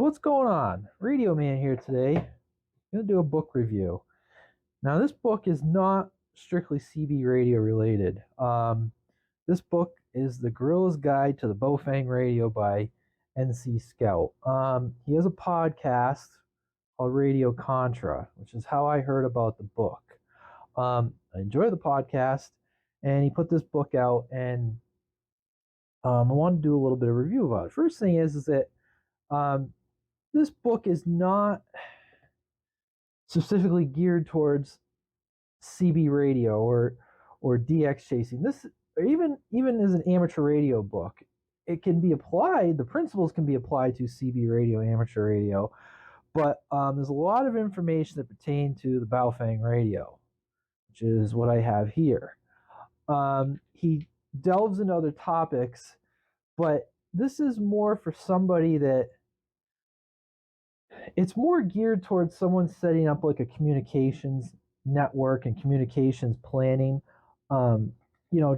What's going on? Radioman here today. I'm going to do a book review. Now, this book is not strictly CB radio related. This book is The Guerrilla's Guide to the Baofeng Radio by NC Scout. He has a podcast called Radio Contra, which is how I heard about the book. I enjoy the podcast, and he put this book out, and I want to do a little bit of review about it. First thing is that um, this book is not specifically geared towards CB radio or DX chasing. This or even as an amateur radio book, it can be applied. The principles can be applied to CB radio, amateur radio, but there's a lot of information that pertain to the Baofeng radio, which is what I have here. He delves into other topics, but this is more for somebody that it's more geared towards someone setting up like a communications network and communications planning.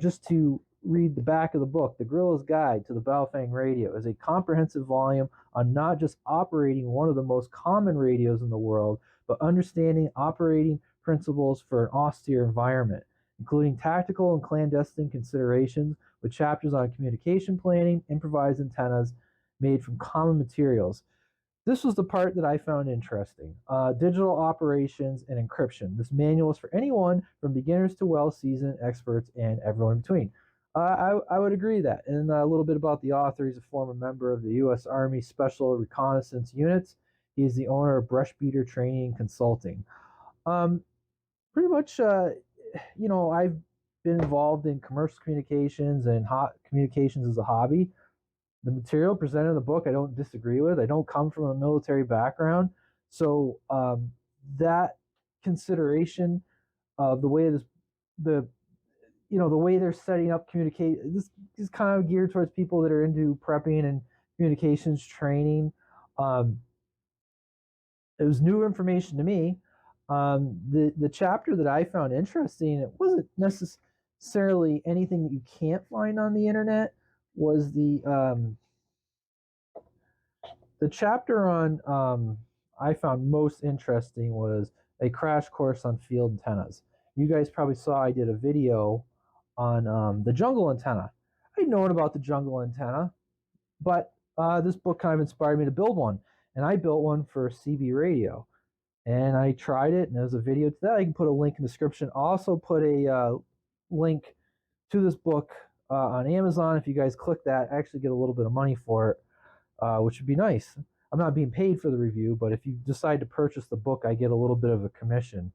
Just to read the back of the book, The Guerrilla's Guide to the Baofeng Radio is a comprehensive volume on not just operating one of the most common radios in the world, but understanding operating principles for an austere environment, including tactical and clandestine considerations with chapters on communication planning, improvised antennas made from common materials. This was the part that I found interesting. Digital operations and encryption. This manual is for anyone from beginners to well-seasoned experts and everyone in between. I would agree with that. And a little bit about the author. He's a former member of the U.S. Army Special Reconnaissance Units. He is the owner of Brush Beater Training and Consulting. Pretty much, I've been involved in commercial communications and communications as a hobby. The material presented in the book I don't disagree with. I don't come from a military background, so that consideration of the way the way they're setting up communicate, this is kind of geared towards people that are into prepping and communications training. It was new information to me. The chapter that I found interesting, it wasn't necessarily anything that you can't find on the internet, was the chapter on I found most interesting was a crash course on field antennas. You guys probably saw I did a video on the jungle antenna. I'd known about the jungle antenna, but this book kind of inspired me to build one, and I built one for CB radio. And I tried it, and there's a video to that. I can put a link in the description. I'll also put a link to this book on Amazon. If you guys click that, I actually get a little bit of money for it, which would be nice. I'm not being paid for the review, but if you decide to purchase the book, I get a little bit of a commission.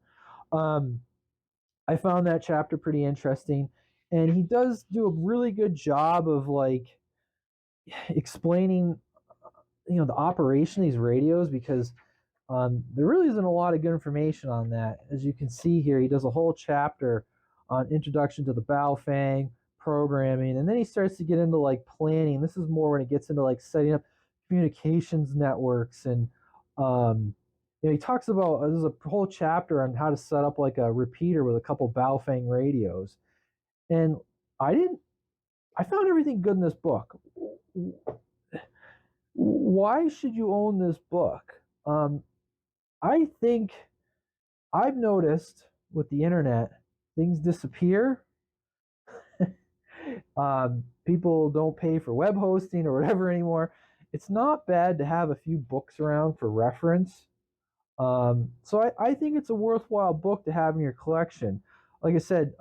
I found that chapter pretty interesting, and he does do a really good job of like explaining, the operation of these radios, because there really isn't a lot of good information on that. As you can see here, he does a whole chapter on introduction to the Baofeng, programming, and then he starts to get into like planning. This is more when it gets into like setting up communications networks, and he talks about, there's a whole chapter on how to set up like a repeater with a couple Baofeng radios. And I found everything good in this book. Why should you own this book? I think I've noticed with the internet, things disappear. People don't pay for web hosting or whatever anymore. It's not bad to have a few books around for reference. So I think it's a worthwhile book to have in your collection. Like I said,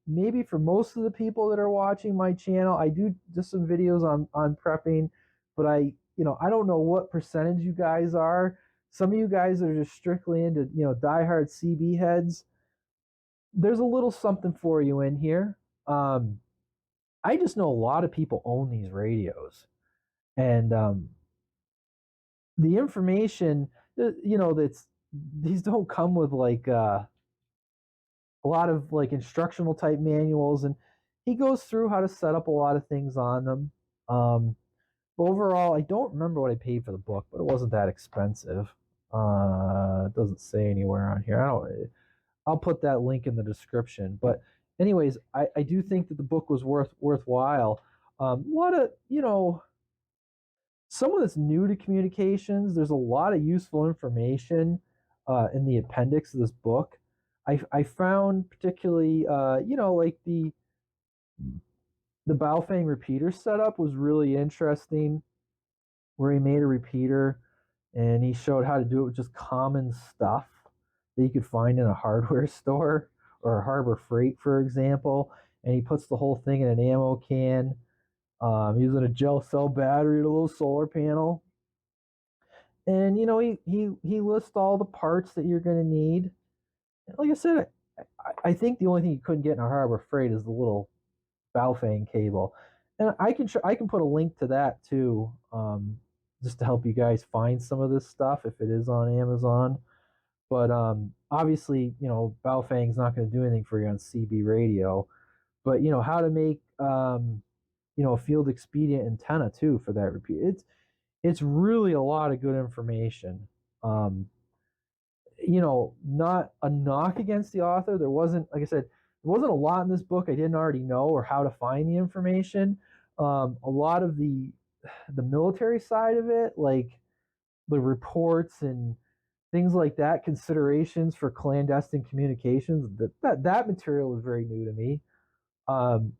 maybe for most of the people that are watching my channel, I do just some videos on prepping, but I don't know what percentage you guys are. Some of you guys are just strictly into, diehard CB heads. There's a little something for you in here. I just know a lot of people own these radios, and the information, that's these don't come with like a lot of like instructional type manuals, and he goes through how to set up a lot of things on them. Overall, I don't remember what I paid for the book, but it wasn't that expensive. It doesn't say anywhere on here. I'll put that link in the description. But anyways, I do think that the book was worthwhile. A lot of someone that's new to communications, there's a lot of useful information in the appendix of this book. I found particularly, like the Baofeng repeater setup was really interesting, where he made a repeater and he showed how to do it with just common stuff that you could find in a hardware store or a Harbor Freight, for example. And he puts the whole thing in an ammo can, using a gel cell battery and a little solar panel. And he lists all the parts that you're going to need. Like I said, I think the only thing you couldn't get in a Harbor Freight is the little Baofeng cable, and I can put a link to that too, just to help you guys find some of this stuff if it is on Amazon. But obviously, Baofeng's not going to do anything for you on CB radio. But how to make a field expedient antenna too for that repeat. It's really a lot of good information. Um, not a knock against the author. There wasn't, like I said, there wasn't a lot in this book I didn't already know or how to find the information. A lot of the military side of it, like the reports and things like that, considerations for clandestine communications, that material was very new to me. Um,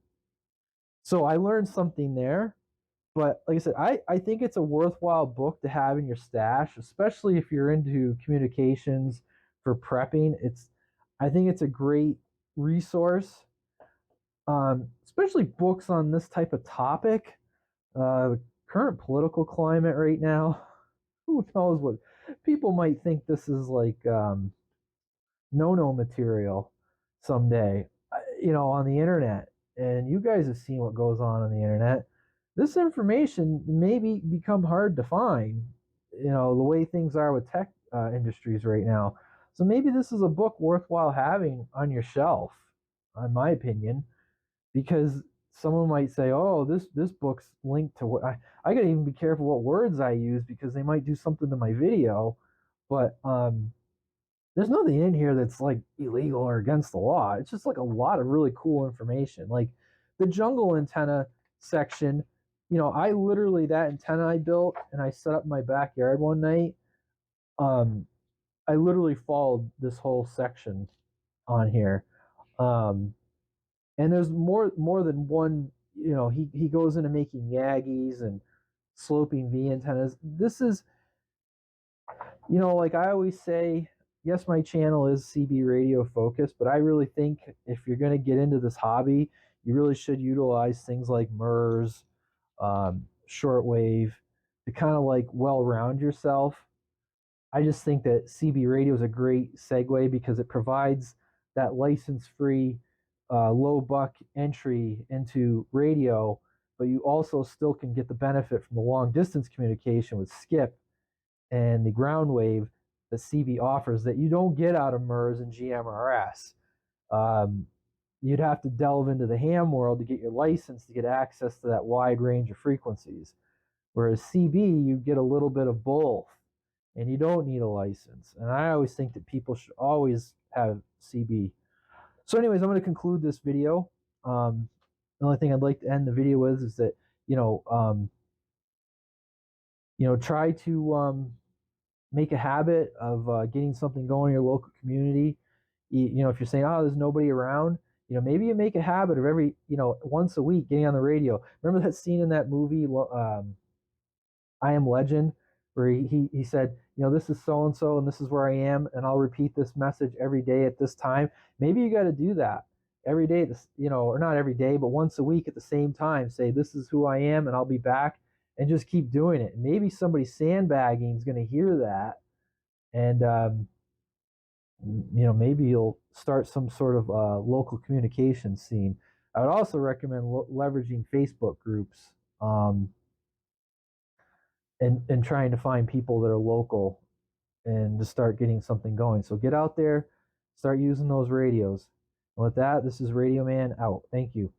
so I learned something there. But like I said, I think it's a worthwhile book to have in your stash, especially if you're into communications for prepping. I think it's a great resource, especially books on this type of topic. The current political climate right now, who knows what people might think this is like no material someday, on the internet. And you guys have seen what goes on the internet. This information may become hard to find, the way things are with tech industries right now. So maybe this is a book worthwhile having on your shelf, in my opinion, because someone might say, "Oh, this book's linked to what I got to even be careful what words I use because they might do something to my video." But there's nothing in here that's like illegal or against the law. It's just like a lot of really cool information. Like the jungle antenna section, I literally, that antenna I built and I set up in my backyard one night. Um, I literally followed this whole section on here. Um, and there's more than one. He goes into making Yagis and sloping V antennas. This is, like I always say, yes, my channel is CB radio focused, but I really think if you're going to get into this hobby, you really should utilize things like MIRS, shortwave, to kind of like well round yourself. I just think that CB radio is a great segue because it provides that license free, low buck entry into radio, but you also still can get the benefit from the long distance communication with skip and the ground wave that CB offers that you don't get out of MIRS and GMRS. Um, you'd have to delve into the ham world to get your license to get access to that wide range of frequencies. Whereas CB, you get a little bit of both, and you don't need a license. And I always think that people should always have CB. So, anyways, I'm going to conclude this video. The only thing I'd like to end the video with is that try to make a habit of getting something going in your local community. If you're saying, oh, there's nobody around, maybe you make a habit of every, once a week getting on the radio. Remember that scene in that movie, I Am Legend, where he said, this is so and so, and this is where I am, and I'll repeat this message every day at this time. Maybe you got to do that every day. Or not every day, but once a week at the same time. Say, this is who I am, and I'll be back, and just keep doing it. And maybe somebody sandbagging is going to hear that, and maybe you'll start some sort of local communication scene. I would also recommend leveraging Facebook groups. And trying to find people that are local and to start getting something going. So get out there, start using those radios. And with that, this is Radioman out. Thank you.